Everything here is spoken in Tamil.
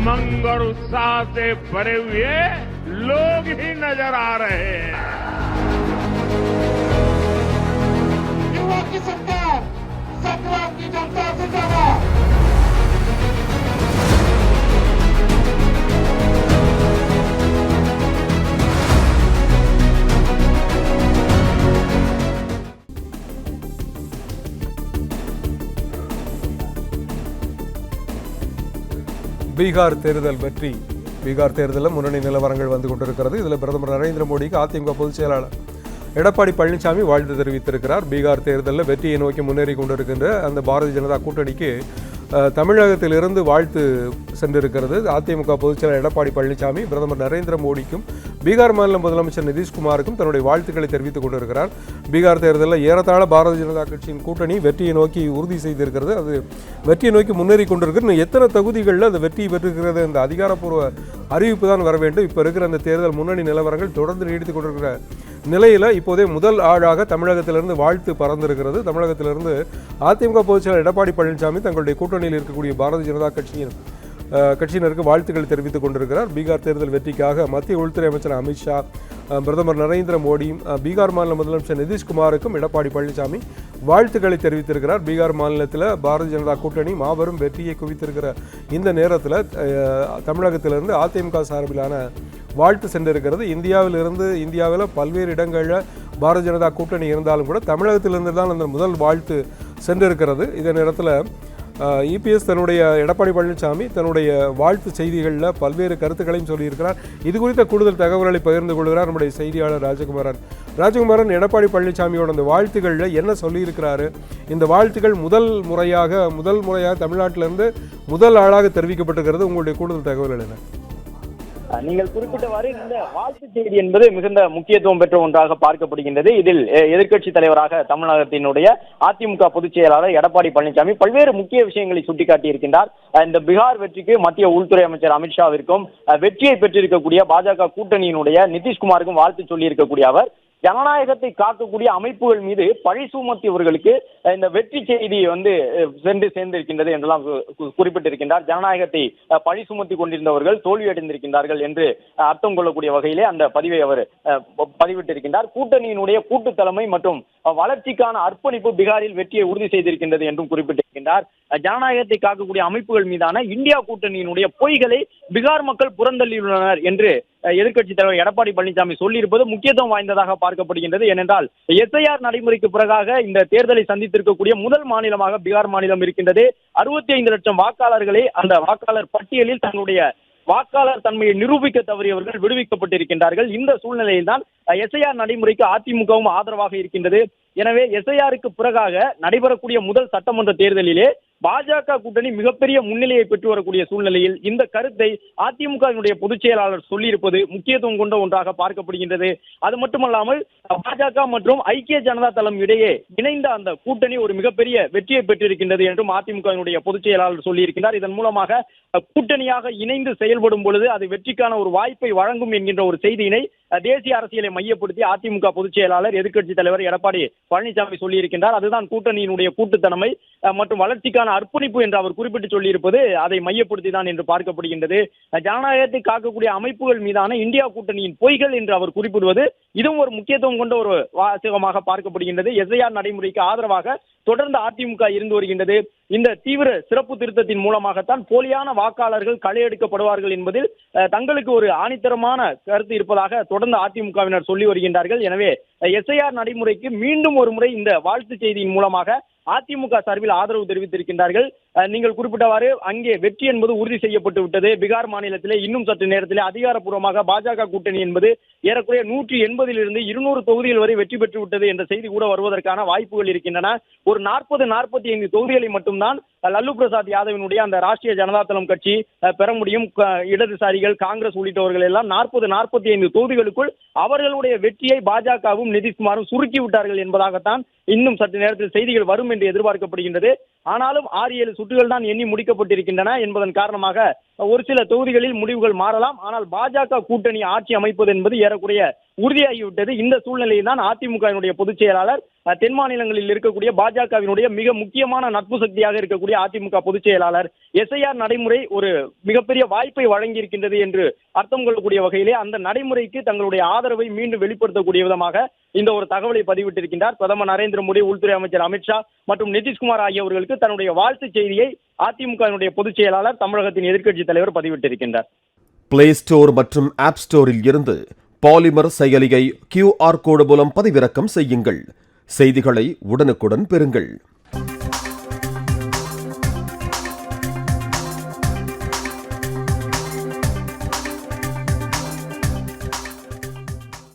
उमंग और उत्साह से भरे हुए लोग ही नजर आ रहे हैं। युवा की सरकार, संग्राम की जनता जिंदाबाद। பீகார் தேர்தல் வெற்றி. பீகார் தேர்தலில் முன்னணி நிலவரங்கள் வந்து கொண்டிருக்கிறது. இதில் பிரதமர் நரேந்திர மோடிக்கு அதிமுக பொதுச் செயலாளர் எடப்பாடி பழனிசாமி வாழ்த்து தெரிவித்திருக்கிறார். பீகார் தேர்தலில் வெற்றியை நோக்கி முன்னேறி கொண்டிருக்கின்ற அந்த பாரதிய ஜனதா கூட்டணிக்கு தமிழகத்திலிருந்து வாழ்த்து சென்றிருக்கிறது. அதிமுக பொதுச் செயலாளர் எடப்பாடி பழனிசாமி பிரதமர் நரேந்திர மோடிக்கும் பீகார் மாநில முதலமைச்சர் நிதிஷ்குமாருக்கும் தன்னுடைய வாழ்த்துக்களை தெரிவித்துக் கொண்டிருக்கிறார். பீகார் தேர்தலில் ஏறத்தாழ பாரதிய ஜனதா கட்சியின் கூட்டணி வெற்றியை நோக்கி உறுதி செய்திருக்கிறது. அது வெற்றியை நோக்கி முன்னேறி கொண்டிருக்கிறது. எத்தனை தொகுதிகளில் அது வெற்றி பெற்றிருக்கிறது அந்த அதிகாரப்பூர்வ அறிவிப்பு தான் வர வேண்டும். இப்போ இருக்கிற அந்த தேர்தல் முன்னணி நிலவரங்கள் தொடர்ந்து நீடித்துக் கொண்டிருக்கிற நிலையில் இப்போதே முதல் ஆளாக தமிழகத்திலிருந்து வாழ்த்து பறந்திருக்கிறது. தமிழகத்திலிருந்து அதிமுக பொதுச் செயலாளர் எடப்பாடி பழனிசாமி தங்களுடைய கூட்டணியில் இருக்கக்கூடிய பாரதிய ஜனதா கட்சியினருக்கு வாழ்த்துக்களை தெரிவித்துக் கொண்டிருக்கிறார். பீகார் தேர்தல் வெற்றிக்காக மத்திய உள்துறை அமைச்சர் அமித்ஷா, பிரதமர் நரேந்திர மோடி, பீகார் மாநில முதலமைச்சர் நிதிஷ்குமாருக்கும் எடப்பாடி பழனிசாமி வாழ்த்துக்களை தெரிவித்திருக்கிறார். பீகார் மாநிலத்தில் பாரதிய ஜனதா கூட்டணி மாபெரும் வெற்றியை குவித்திருக்கிற இந்த நேரத்தில் தமிழகத்திலிருந்து அதிமுக சார்பிலான வாழ்த்து சென்றிருக்கிறது. இந்தியாவில் பல்வேறு இடங்களில் பாரதிய ஜனதா கூட்டணி இருந்தாலும் கூட தமிழகத்திலிருந்து தான் அந்த முதல் வாழ்த்து சென்றிருக்கிறது. இதே நேரத்தில் இபிஎஸ் தன்னுடைய எடப்பாடி பழனிசாமி தன்னுடைய வாழ்த்து செய்திகளில் பல்வேறு கருத்துக்களையும் சொல்லியிருக்கிறார். இது குறித்த கூடுதல் தகவல்களை பகிர்ந்து கொள்கிறார் நம்முடைய செய்தியாளர் ராஜகுமாரன். எடப்பாடி பழனிசாமியோட அந்த வாழ்த்துக்களில் என்ன சொல்லியிருக்கிறாரு? இந்த வாழ்த்துக்கள் முதல் முறையாக தமிழ்நாட்டிலிருந்து முதல் ஆளாக தெரிவிக்கப்பட்டிருக்கிறது. உங்களுடைய கூடுதல் தகவல்கள் என்ன? நீங்கள் குறிப்பிட்டவாறு இந்த வாழ்த்து செய்தி என்பது மிகுந்த முக்கியத்துவம் பெற்ற ஒன்றாக பார்க்கப்படுகின்றது. இதில் எதிர்க்கட்சி தலைவராக தமிழகத்தினுடைய அதிமுக பொதுச் செயலாளர் எடப்பாடி பழனிசாமி பல்வேறு முக்கிய விஷயங்களை சுட்டிக்காட்டியிருக்கின்றார். இந்த பீகார் வெற்றிக்கு மத்திய உள்துறை அமைச்சர் அமித்ஷாவிற்கும் வெற்றியை பெற்றிருக்கக்கூடிய பாஜக கூட்டணியினுடைய நிதிஷ்குமாருக்கும் வாழ்த்து சொல்லி இருக்கக்கூடிய அவர் ஜனநாயகத்தை காக்கக்கூடிய அமைப்புகள் மீது பழி சுமத்தியவர்களுக்கு இந்த வெற்றி செய்தி சென்று சேர்ந்திருக்கின்றது என்றெல்லாம் குறிப்பிட்டிருக்கின்றார். ஜனநாயகத்தை பழி சுமத்தி கொண்டிருந்தவர்கள் தோல்வியடைந்திருக்கின்றார்கள் என்று அர்த்தம் கொள்ளக்கூடிய வகையிலே அந்த பதிவை அவர் பதிவிட்டிருக்கின்றார். கூட்டணியினுடைய கூட்டு தலைமை மற்றும் வளர்ச்சிக்கான அர்ப்பணிப்பு பீகாரில் வெற்றியை உறுதி செய்திருக்கின்றது என்றும் குறிப்பிட்டிருக்கின்றார். ஜனநாயகத்தை காக்கக்கூடிய அமைப்புகள் மீதான இந்தியா கூட்டணியினுடைய பொய்களை பீகார் மக்கள் புறந்தள்ளியுள்ளனர் என்று எதிர்க்கட்சி தலைவர் எடப்பாடி பழனிசாமி சொல்லியிருப்பது முக்கியத்துவம் வாய்ந்ததாக பார்க்கப்படுகின்றது. ஏனென்றால் எஸ்ஐஆர் நடைமுறைக்கு பிறகாக இந்த தேர்தலை சந்தித்திருக்கக்கூடிய முதல் மாநிலமாக பீகார் மாநிலம் இருக்கின்றது. 65 லட்சம் வாக்காளர்களை அந்த வாக்காளர் பட்டியலில் தன்னுடைய வாக்காளர் தன்மையை நிரூபிக்க தவறியவர்கள் விடுவிக்கப்பட்டிருக்கின்றார்கள். இந்த சூழ்நிலையில் தான் எஸ்ஐஆர் நடைமுறைக்கு அதிமுகவும் ஆதரவாக இருக்கின்றது. எனவே எஸ்ஐஆருக்கு பிறகாக நடைபெறக்கூடிய முதல் சட்டமன்ற தேர்தலிலே பாஜக கூட்டணி மிகப்பெரிய முன்னிலையை பெற்று வரக்கூடிய சூழ்நிலையில் இந்த கருத்தை அதிமுகவினுடைய பொதுச் செயலாளர் சொல்லியிருப்பது முக்கியத்துவம் கொண்ட ஒன்றாக பார்க்கப்படுகின்றது. அது மட்டுமல்லாமல் பாஜக மற்றும் ஐக்கிய ஜனதா தளம் இடையே இணைந்த அந்த கூட்டணி ஒரு மிகப்பெரிய வெற்றியை பெற்றிருக்கின்றது என்றும் அதிமுகவினுடைய பொதுச் செயலாளர் சொல்லியிருக்கிறார். இதன் மூலமாக கூட்டணியாக இணைந்து செயல்படும் பொழுது அது வெற்றிக்கான ஒரு வாய்ப்பை வழங்கும் என்கின்ற ஒரு செய்தியினை தேசிய அரசியலை மையப்படுத்தி அதிமுக பொதுச் செயலாளர் எதிர்க்கட்சி தலைவர் எடப்பாடி பழனிசாமி சொல்லியிருக்கின்றார். அதுதான் கூட்டணியினுடைய கூட்டுத்தன்மை மற்றும் வளர்ச்சிக்கான அர்ப்பணிப்பு என்று அவர் குறிப்பிட்டு சொல்லியிருப்பது அதை மையப்படுத்தி தான் என்று பார்க்கப்படுகின்றது. ஜனநாயகத்தை காக்கக்கூடிய அமைப்புகள் மீதான இந்தியா கூட்டணியின் பொய்கள் என்று அவர் குறிப்பிடுவது இதுவும் ஒரு முக்கியத்துவம் கொண்ட ஒரு வாசகமாக பார்க்கப்படுகின்றது. எஸ்ஐஆர் நடைமுறைக்கு ஆதரவாக தொடர்ந்து அதிமுக இருந்து வருகின்றது. இந்த தீவிர சிறப்பு திருத்தத்தின் மூலமாகத்தான் போலியான வாக்காளர்கள் களையெடுக்கப்படுவார்கள் என்பதில் தங்களுக்கு ஒரு ஆணித்தரமான கருத்து இருப்பதாக தொடர்ந்து அதிமுகவினர் சொல்லி வருகின்றார்கள். எனவே எஸ்ஐஆர் நடைமுறைக்கு மீண்டும் ஒரு முறை இந்த வாழ்த்து செய்தியின் மூலமாக அதிமுக சார்பில் ஆதரவு தெரிவித்திருக்கின்றார்கள். நீங்கள் குறிப்பிட்டவாறு அங்கே வெற்றி என்பது உறுதி செய்யப்பட்டு விட்டது. பீகார் மாநிலத்திலே இன்னும் சற்று நேரத்திலே அதிகாரப்பூர்வமாக பாஜக கூட்டணி என்பது ஏறக்குறைய 180 200 தொகுதிகள் வரை வெற்றி பெற்று விட்டது என்ற செய்தி கூட வருவதற்கான வாய்ப்புகள் இருக்கின்றன. ஒரு 40-45 தொகுதிகளை மட்டும்தான் லல்லு பிரசாத் யாதவினுடைய அந்த ராஷ்டிரிய ஜனதா தளம் கட்சி பெற முடியும். இடதுசாரிகள், காங்கிரஸ் உள்ளிட்டவர்கள் எல்லாம் 40-45 தொகுதிகளுக்குள் அவர்களுடைய வெற்றியை பாஜகவும் நிதிஷ்குமாரும் சுருக்கி விட்டார்கள் என்பதாகத்தான் இன்னும் சற்று நேரத்தில் செய்திகள் வரும் என்று எதிர்பார்க்கப்படுகின்றது. ஆனாலும் 6-7 சுற்றுகள் தான் எண்ணி முடிக்கப்பட்டிருக்கின்றன என்பதன் காரணமாக ஒரு சில தொகுதிகளில் முடிவுகள் மாறலாம். ஆனால் பாஜக கூட்டணி ஆட்சி அமைப்பது என்பது ஏறக்குறைய உறுதியாகிவிட்டது. இந்த சூழ்நிலையில் தான் அதிமுகவினுடைய பொதுச் செயலாளர் தென் மாநிலங்களில் இருக்கக்கூடிய பாஜகவினுடைய மிக முக்கியமான நட்பு சக்தியாக இருக்கக்கூடிய அதிமுக பொதுச் செயலாளர் எஸ்ஐஆர் நடைமுறை ஒரு மிகப்பெரிய வாய்ப்பை வழங்கியிருக்கின்றது என்று அர்த்தம் கொள்ளக்கூடிய வகையிலே அந்த நடைமுறைக்கு தங்களுடைய ஆதரவை மீண்டும் வெளிப்படுத்தக்கூடிய விதமாக இந்த ஒரு தகவலை பதிவிட்டிருக்கின்றார். பிரதமர் நரேந்திர மோடி, உள்துறை அமைச்சர் அமித்ஷா மற்றும் நிதிஷ்குமார் ஆகியவர்களுக்கு தன்னுடைய வாழ்த்து செய்தியை அதிமுகவினுடைய பொதுச் செயலாளர் தமிழகத்தின் எதிர்க்கட்சித் தலைவர் பதிவிட்டிருக்கின்றார். பிளே ஸ்டோர் மற்றும் ஆப் ஸ்டோரில் இருந்து பாலிமர் செயலியை QR கோடு மூலம் பதிவிறக்கம் செய்யுங்கள். செய்திகளை உடனுக்குடன் பெறுங்கள்.